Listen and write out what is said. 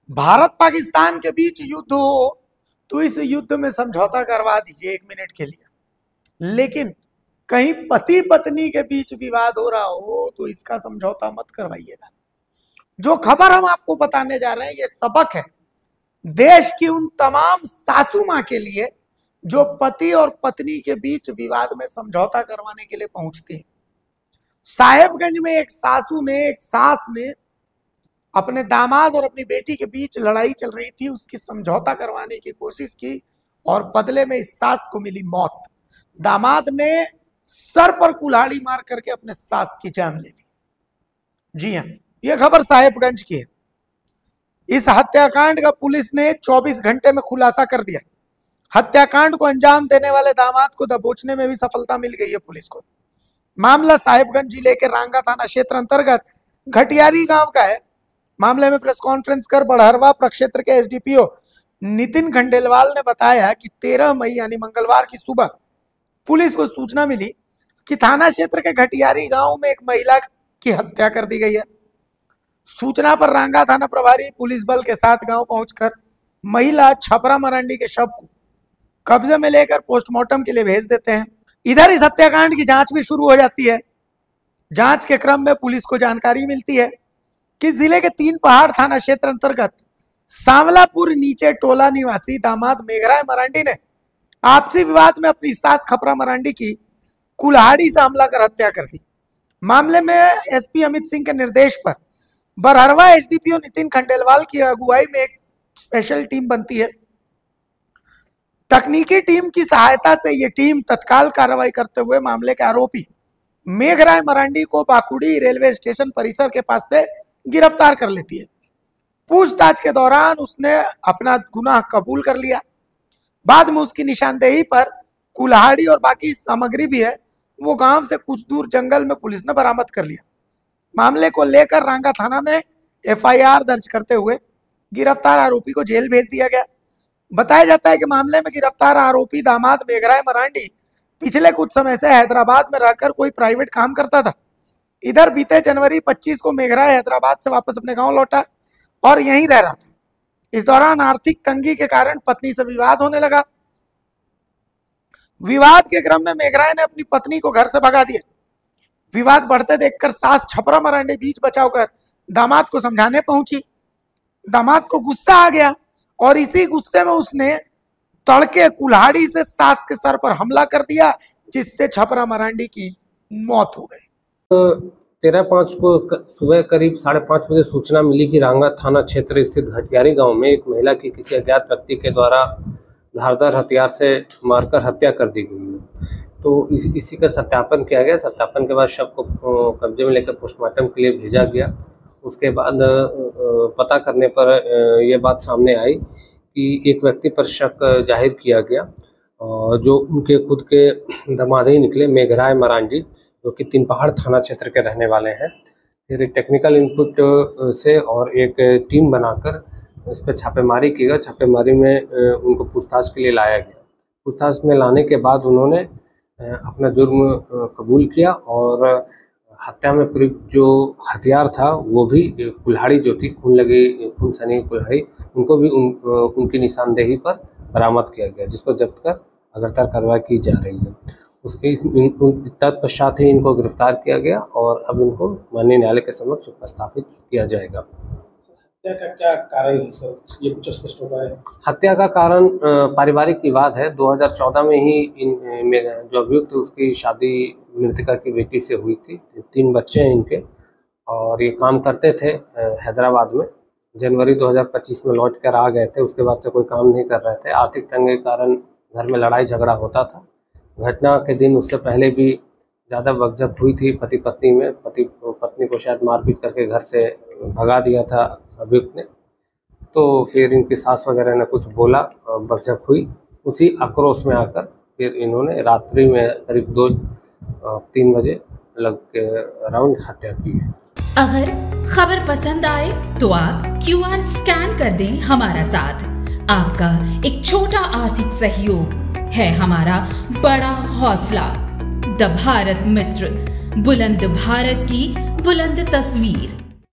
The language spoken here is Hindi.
भारत पाकिस्तान के बीच युद्ध हो तो इस युद्ध में समझौता करवा दीजिए 1 मिनट के लिए, लेकिन कहीं पति पत्नी के बीच विवाद हो रहा हो तो इसका समझौता मत करवाइएगा। जो खबर हम आपको बताने जा रहे हैं ये सबक है देश की उन तमाम सासू मां के लिए जो पति और पत्नी के बीच विवाद में समझौता करवाने के लिए पहुंचती है। साहेबगंज में एक सास ने अपने दामाद और अपनी बेटी के बीच लड़ाई चल रही थी, उसकी समझौता करवाने की कोशिश की और बदले में इस सास को मिली मौत। दामाद ने सर पर कुल्हाड़ी मार करके अपने सास की जान ले ली। जी हां, यह खबर साहेबगंज की है। इस हत्याकांड का पुलिस ने 24 घंटे में खुलासा कर दिया। हत्याकांड को अंजाम देने वाले दामाद को दबोचने में भी सफलता मिल गई है पुलिस को। मामला साहेबगंज जिले के रांगा थाना क्षेत्र अंतर्गत घटियारी गांव का है। मामले में प्रेस कॉन्फ्रेंस कर बड़हरवा प्रक्षेत्र के एसडीपीओ नितिन खंडेलवाल ने बताया कि 13 मई यानी मंगलवार की सुबह पुलिस को सूचना मिली कि थाना क्षेत्र के घटियारी गांव में एक महिला की हत्या कर दी गई है। सूचना पर रांगा थाना प्रभारी पुलिस बल के साथ गांव पहुंचकर महिला छपरा मरांडी के शव को कब्जे में लेकर पोस्टमार्टम के लिए भेज देते हैं। इधर इस हत्याकांड की जांच भी शुरू हो जाती है। जांच के क्रम में पुलिस को जानकारी मिलती है कि जिले के 3 पहाड़ थाना क्षेत्र अंतर्गत सांवलापुर नीचे टोला निवासी दामाद मेघराय मरांडी ने आपसी विवाद में अपनी सास खपरा मरांडी की कुल्हाड़ी से हमला कर हत्या कर दी। मामले में एसपी अमित सिंह के निर्देश पर बरहरवा एसडीपीओ नितिन खंडेलवाल की अगुवाई में एक स्पेशल टीम बनती है। तकनीकी टीम की सहायता से यह टीम तत्काल कार्रवाई करते हुए मामले के आरोपी मेघराय मरांडी को बाकुड़ी रेलवे स्टेशन परिसर के पास से गिरफ्तार कर लेती है। पूछताछ के दौरान उसने अपना गुनाह कबूल कर लिया। बाद में उसकी निशानदेही पर कुल्हाड़ी और बाकी सामग्री भी है वो गांव से कुछ दूर जंगल में पुलिस ने बरामद कर लिया। मामले को लेकर रांगा थाना में एफआईआर दर्ज करते हुए गिरफ्तार आरोपी को जेल भेज दिया गया। बताया जाता है कि मामले में गिरफ्तार आरोपी दामाद मेघराय मरांडी पिछले कुछ समय से हैदराबाद में रहकर कोई प्राइवेट काम करता था। इधर बीते जनवरी 25 को मेघराय हैदराबाद से वापस अपने गांव लौटा और यहीं रह रहा था। इस दौरान आर्थिक तंगी के कारण पत्नी से विवाद होने लगा। विवाद के क्रम में मेघराय ने अपनी पत्नी को घर से भगा दिया। विवाद बढ़ते देखकर सास छपरा मरांडी बीच बचाव कर दामाद को समझाने पहुंची। दामाद को गुस्सा आ गया और इसी गुस्से में उसने तड़के कुल्हाड़ी से सास के सर पर हमला कर दिया, जिससे छपरा मरांडी की मौत हो गई। 13/5 को सुबह करीब 5:30 बजे सूचना मिली कि रांगा थाना क्षेत्र स्थित घटियारी गांव में एक महिला की किसी अज्ञात व्यक्ति के द्वारा धारदार हथियार से मारकर हत्या कर दी गई है। तो इसी का सत्यापन किया गया। सत्यापन के बाद शव को कब्जे में लेकर पोस्टमार्टम के लिए भेजा गया। उसके बाद पता करने पर यह बात सामने आई कि एक व्यक्ति पर शक जाहिर किया गया जो उनके खुद के दामाद ही निकले, मेघराय मरांडी, जो कि 3 पहाड़ थाना क्षेत्र के रहने वाले हैं। फिर एक टेक्निकल इनपुट से और एक टीम बनाकर उस पर छापेमारी की गई। छापेमारी में उनको पूछताछ के लिए लाया गया। पूछताछ में लाने के बाद उन्होंने अपना जुर्म कबूल किया और हत्या में प्रयुक्त जो हथियार था वो भी कुल्हाड़ी जो थी, खून सनी कुल्हाड़ी, उनको भी उनकी निशानदेही पर बरामद किया गया, जिसको जब्त कर अग्रतर कार्रवाई की जा रही है। उसके तत्पश्चात ही इनको गिरफ्तार किया गया और अब इनको माननीय न्यायालय के समक्ष उपस्थापित किया जाएगा। हत्या का क्या कारण है सर, ये कुछ स्पष्ट होता है? हत्या का कारण पारिवारिक विवाद है। 2014 में ही जो अभियुक्त है उसकी शादी मृतका की बेटी से हुई थी। 3 बच्चे हैं इनके और ये काम करते थे हैदराबाद में। जनवरी 2025 में लौट कर आ गए थे। उसके बाद से कोई काम नहीं कर रहे थे। आर्थिक तंगी के कारण घर में लड़ाई झगड़ा होता था। घटना के दिन उससे पहले भी ज़्यादा वकजब्त हुई थी पति पत्नी में। पत्नी को शायद मारपीट करके घर से भगा दिया था अभियुक्त ने। तो फिर इनकी सास वगैरह ने कुछ बोला, बकझक हुई। उसी आक्रोश में आकर फिर इन्होंने रात्रि में करीब 2-3 बजे लग के अराउंड हत्या की है। अगर खबर पसंद आए तो आप QR स्कैन कर दें हमारा साथ। आपका एक छोटा आर्थिक सहयोग है हमारा बड़ा हौसला। द भारत मित्र, बुलंद भारत की बुलंद तस्वीर।